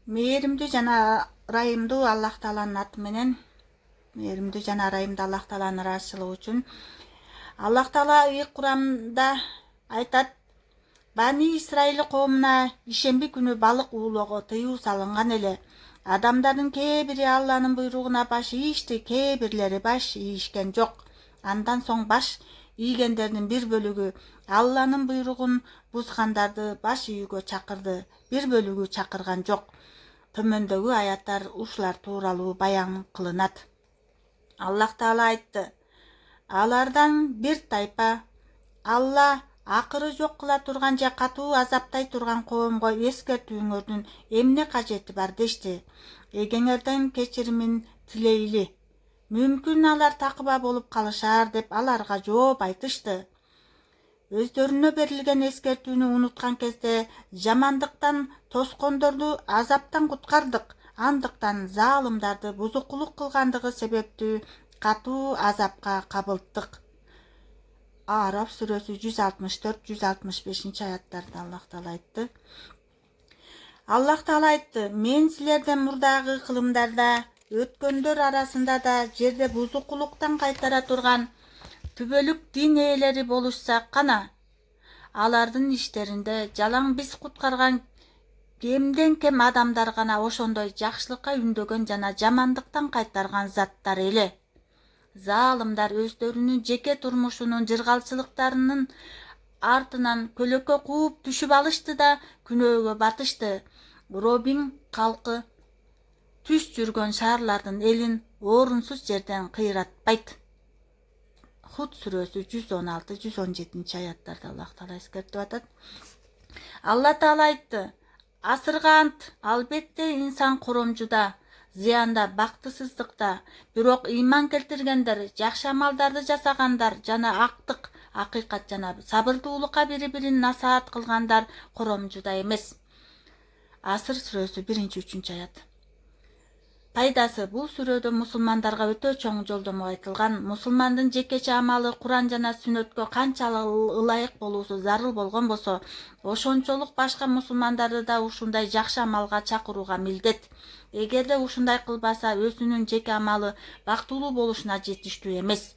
Мээримдүү жана ырайымдуу Аллах Тааланын аты менен, мээримдүү жана ырайымдуу Аллах Тааланын ыраазычылыгы үчүн Аллах Таала ыйык Курамда айтат: Бани Исраиль коомуна ишемби күнү балык уулоого тыюу салынган эле. Адамдардын кээ бири Алланын буйругуна баш ийишти, кээ бирлери баш ийишкен жок. Андан соң баш ийгендердин бир бөлүгү Алланын буйругун бузгандарды баш ийүүгө чакырды, бир бөлүгү чакырган жок. Төмөндөгү аяттар ушулар тууралуу баян кылынат. Аллах Таала айтты: алардан бир тайпа Алла акыры жок кыла турган же катуу азаптай турган коомго эскертүүңөрдүн эмне кажети бар дешти. Эгеңерден кечиримин тилейли. Мүмкүн алар такыба болуп калышар деп аларга жооп айтышты. Өздөрүнө берилген эскертүүнү унуткан кезде жамандыктан тоскондорду азаптан куткардык. Андыктан заалымдарды бузукулук кылгандыгы себептүү катуу азапка кабылттык. Араф сүрөсү 164-165 аяттарда Аллах Таала айтты. Аллах Таала айтты: мен силерден мурдагы кылымдарда, өткөндөр арасында да жерде бузукулуктан кайтара турган түбөлүк дин ээлери болушсак кана, алардын иштеринде жалаң биз куткарган кемден кем адамдар гана ошондой жакшылыкка үндөгөн жана жамандыктан кайтарган заттар эле. Заалымдар өздөрүнүн жеке турмушунун жыргалчылыктарынын артынан көлөкө кууп түшүп алышты да күнөөгө батышты. Робин калкы түш жүргөн шаарлардын элин орунсуз жерден кыйратпайт. Худ сүрөсү 116-117 аяттарда Аллах Таала эскертип атат. Алла Таала айтты: асырга ант, албетте инсан коромжуда, зыянда, бактысыздыкта, бирок ыйман келтиргендер, жакшы амалдарды жасагандар жана актык, акыйкат жана сабырдуулукка бири-бирин насаат кылгандар коромжуда эмес. Асыр сүрөсү 1-3 аят. Пайдасы: бул сүрөдө мусулмандарга өтө чоң жолдомо айтылган. Мусулмандын жекече амалы Куран жана сүннөткө канчалык ылайык болуусу зарыл болгон болсо, ошончолук башка мусулмандарды да ушундай жакшы амалга чакырууга милдет. Эгерде ушундай кылбаса, өзүнүн жеке амалы бактылуу болушуна жетиштүү эмес.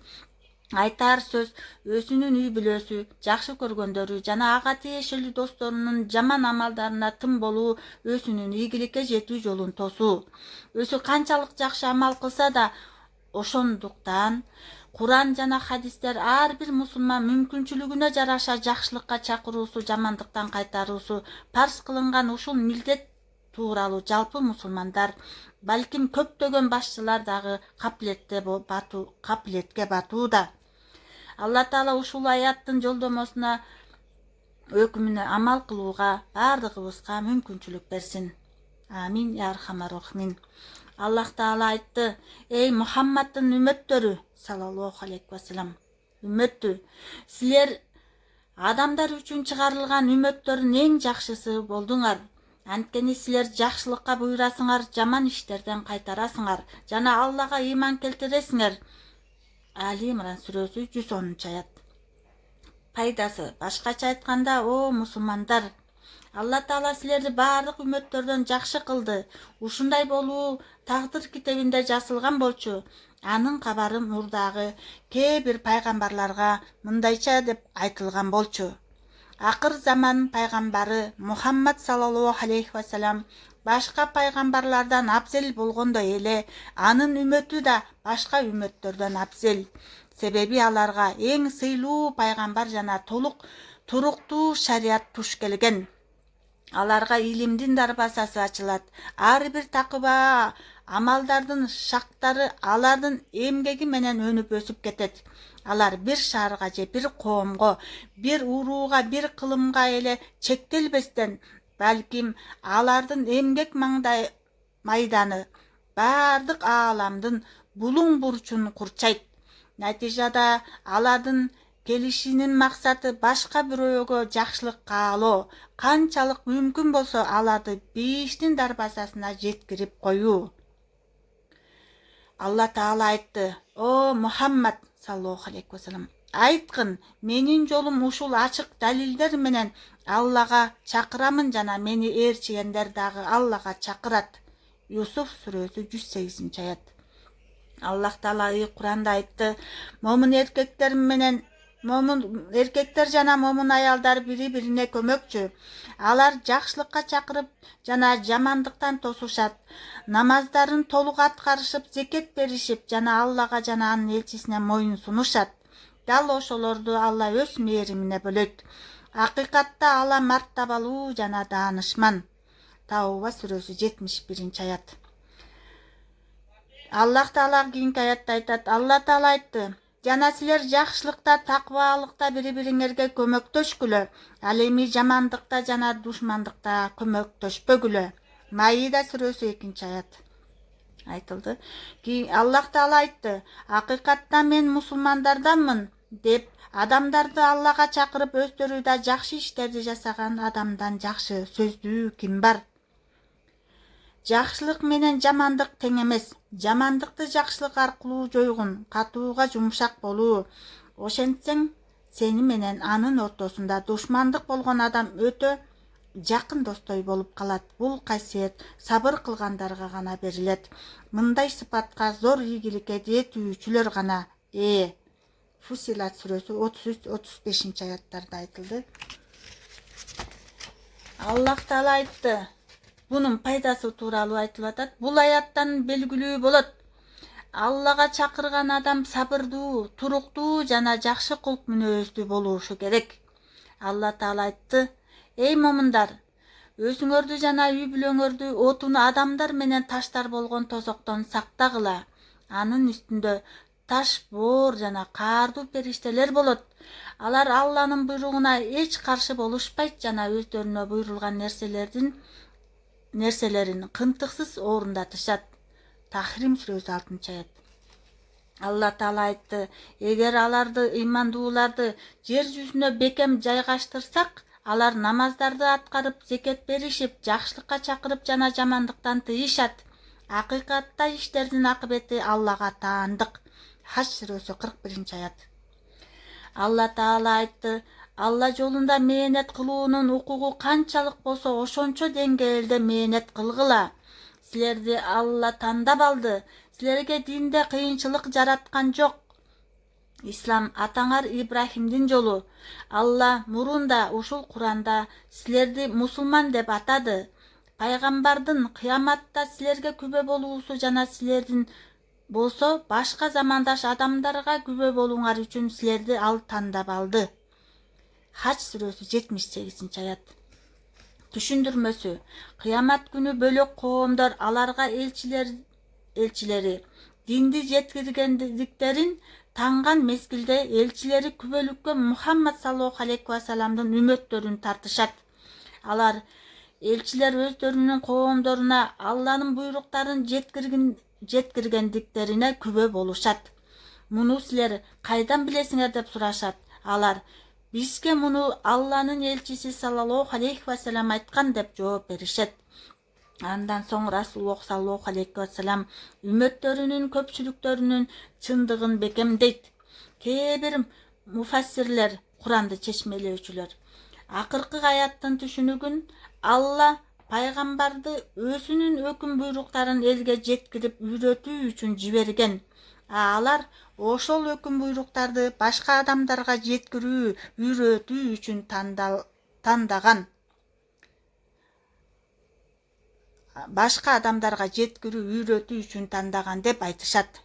Айтар сөз өзүнүн үй бүлөсү, жакшы көргөндөрү жана ага тиешелүү досторунун жаман амалдарына тым болуу, өзүнүн ийгиликке жетүү жолун тосуу. Өзү канчалык жакшы амал кылса да, ошондуктан Куран жана хадистер ар бир мусулман мүмкүнчүлүгүнө жараша жакшылыкка чакыруусу, жамандыктан кайтаруусу парз кылынган ушул милдет тууралуу жалпы мусулмандар, балким көптөгөн башчылар дагы капилетке батууда. Алла Таала ушул аяттын жолдомосуна, өкүмүнө амал кылууга бардыгыбызга мүмкүнчүлүк берсин. Амин я архамар рахимин. Аллах Таала айтты: эй Мухаммадтын үммөттөрү, саллаллаху алейхи вассалам, үммөттү, силер адамдар үчүн чыгарылган үммөттөрдүн эң жакшысы болдуңар. Анткени силер жакшылыкка буйрасыңар, жаман иштерден кайтарасыңар жана Аллага ыйман келтиресиңер. Али Имран сүрөсү 110 аят. Пайдасы: башкача айтканда, о мусулмандар, Алла Таала силерди бардык үммөттөрдөн жакшы кылды. Ушундай болуу тагдыр китебинде жазылган болчу. Анын кабары мурдагы кээ бир пайгамбарларга мындайча деп айтылган болчу. Акыр заман пайгамбары Мухаммад саллаллаху алейхи вассалам башка пайгамбарлардан абзел болгондой эле, анын үммөтү да башка үммөттөрдөн абзел. Себеби аларга эң сыйлуу пайгамбар жана толук туруктуу шарият туш келген. Аларга илимдин дарбазасы ачылат. Ар бир такыба амалдардын шактары алардын эмгеги менен өнүп өсүп кетет. Алар бир шаарга же бир коомго, бир урууга, бир кылымга эле чектелбестен, балким алардын эмгек майданы бардык ааламдын булуң бурчун курчайт. Натыйжада алардын келишинин максаты башка бирөөгө жакшылык каалоо, канчалык мүмкүн болсо аларды бейиштин дарбазасына жеткирип коюу. Алла Таала айтты: о Мухаммад саллаллаху алейхи вассалам, Айткын, менин жолум ушул ачык далилдер менен Аллага чакырамын жана мени ээрчигендер дагы Аллага чакырат. Юсуф сүрөсү 108 аят. Аллах Таала Куранда айтты: момун эркектер жана момун аялдар бири-бирине көмөкчү. Алар жакшылыкка чакырып жана жамандыктан тосушат. Намаздарын толук аткарышып, зекет беришип жана Аллага жана анын элчисине моюн сунушат. Дал ошолорду Алла өз мээримине бөлөйт. Акыйкатта Алла мартабалуу жана даанышман. Тауба сүрөсү 71 аят. Аллах Таала кийинки аятта айтат: Алла Таала айтты: жана силер жакшылыкта, таквалыкта бири-бириңерге көмөктөшкүлө. Ал эми жамандыкта жана душмандыкта көмөктөшпөгүлө. Маида сүрөсү 2 аят. Айтылды. Аллах Таала айтты: акыйкатта мен мусулмандарданмын деп адамдарды Аллага чакырып, өздөрү да жакшы иштерди жасаган адамдан жакшы сөздүү ким бар? Жакшылык менен жамандык тең эмес. Жамандыкты жакшылык аркылуу жойгун, катууга жумшак болуу. Ошентсең, сени менен анын ортосунда душмандык болгон адам өтө жакын достой болуп калат. Бул касиет сабыр кылгандарга гана берилет. Мындай сыпатка зор ийгиликке жетүүчүлөр гана Фусилат сүрөсү 33-35 аяттарда айтылды. Аллах Таала айтты. Бунун пайдасы тууралуу айтылып атат. Бул аяттан белгилүү болот: Аллага чакырган адам сабырдуу, туруктуу жана жакшы кулк мүнөздүү болушу керек. Алла Таала айтты: эй момундар, өзүңөрдү жана үй бүлөңөрдү отуну адамдар менен таштар болгон тозоктон сактагыла. Анын үстүндө таш, боор жана каардуу периштелер болот. Алар Алланын буйругуна эч каршы болушпайт жана өздөрүнө буйрулган нерселерин кынтыксыз орундатышат. Тахрим сүрөсү 6 аят. Алла Таала айтты: эгер аларды, ыймандууларды жер жүзүнө бекем жайгаштырсак, алар намаздарды аткарып, зекет беришип, жакшылыкка чакырып жана жамандыктан тыйышат. Акыйкатта иштердин акыбети Аллага таандык. Хаж сүрөсү 41 аят. Алла Таала айтты: Алла жолунда мээнет кылуунун укугу канчалык болсо, ошончо деңгээлде мээнет кылгыла. Силерди Алла тандап алды. Силерге динде кыйынчылык жараткан жок. Ислам атаңар Ибрахимдин жолу. Алла мурунда ушул Куранда силерди мусулман деп атады. Пайгамбардын кыяматта силерге күбө болуусу жана силердин болсо башка замандаш адамдарга күбө болуңар үчүн силерди ал тандап алды. Хаж сүрөсү 78 аят. Түшүндүрмөсү: кыямат күнү бөлөк коомдор аларга элчилери динди жеткиргендиктерин танган мезгилде элчилери күбөлүккө Мухаммад саллаллаху алейхи вассаламдын үмөттөрүн тартышат. Алар элчилер өздөрүнүн коомдоруна Алланын буйруктарын жеткиргендиктерине күбө болушат. Муну силер кайдан билесиңер деп сурашат. Алар: бизге муну Алланын элчиси саллаллаху алейхи вассалам айткан деп жооп беришет. Андан соң Расулуллах саллаллаху алейхи вассалам үмөттөрүнүн көпчүлүктөрүнүн чындыгын бекемдейт. Кээ бир муфассирлер, Куранды чечмелөөчүлөр, акыркы аяттын түшүнүгүн Алла пайгамбарды өзүнүн өкүм буйруктарын элге жеткирип үйрөтүү үчүн жиберген. Алар ошол өкүм буйруктарды башка адамдарга жеткирүү, үйрөтүү үчүн тандаган. Башка адамдарга жеткирүү, үйрөтүү үчүн тандаган деп айтышат.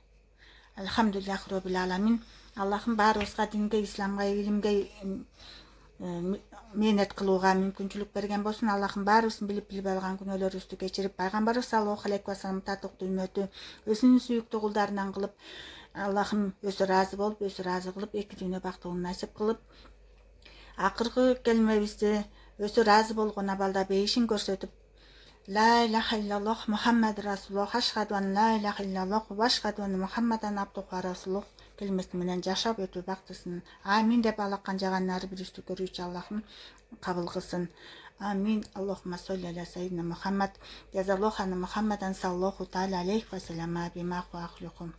Алхамдулиллахи роббил аламин. Аллахым баарыбызга динге, исламга, илимге мээнет кылууга мүмкүнчүлүк берген болсун. Аллахым баарыбыздын билип алган күнөөлөрүбүздү кечирип, пайгамбарыбыз саллаллаху алейхи вассалам татыктуу үмөтү өзүнүн сүйүктүү кулдарынан кылып, Аллахым өзү разы болуп, өзү разы кылып, эки дүйнө бактыгын насип кылып, акыркы келмебизди өзү разы болгон абалда бейишин көрсөтүп, ла илаха иллаллах Мухаммад расулуллах, ашхаду ан ла илаха иллаллах ва ашхаду анна Мухаммадан абдуху ва расулух келмеси менен жашап өтүү бактысын. Амин деп алакан жаган ар бирибизди көрүүчү Аллахым кабыл кылсын. Амин. Аллахумма солли аля сайидина Мухаммад. Язаллаху анна Мухаммадан саллаллаху таала алейхи ва саллама бимаху ахлюхум.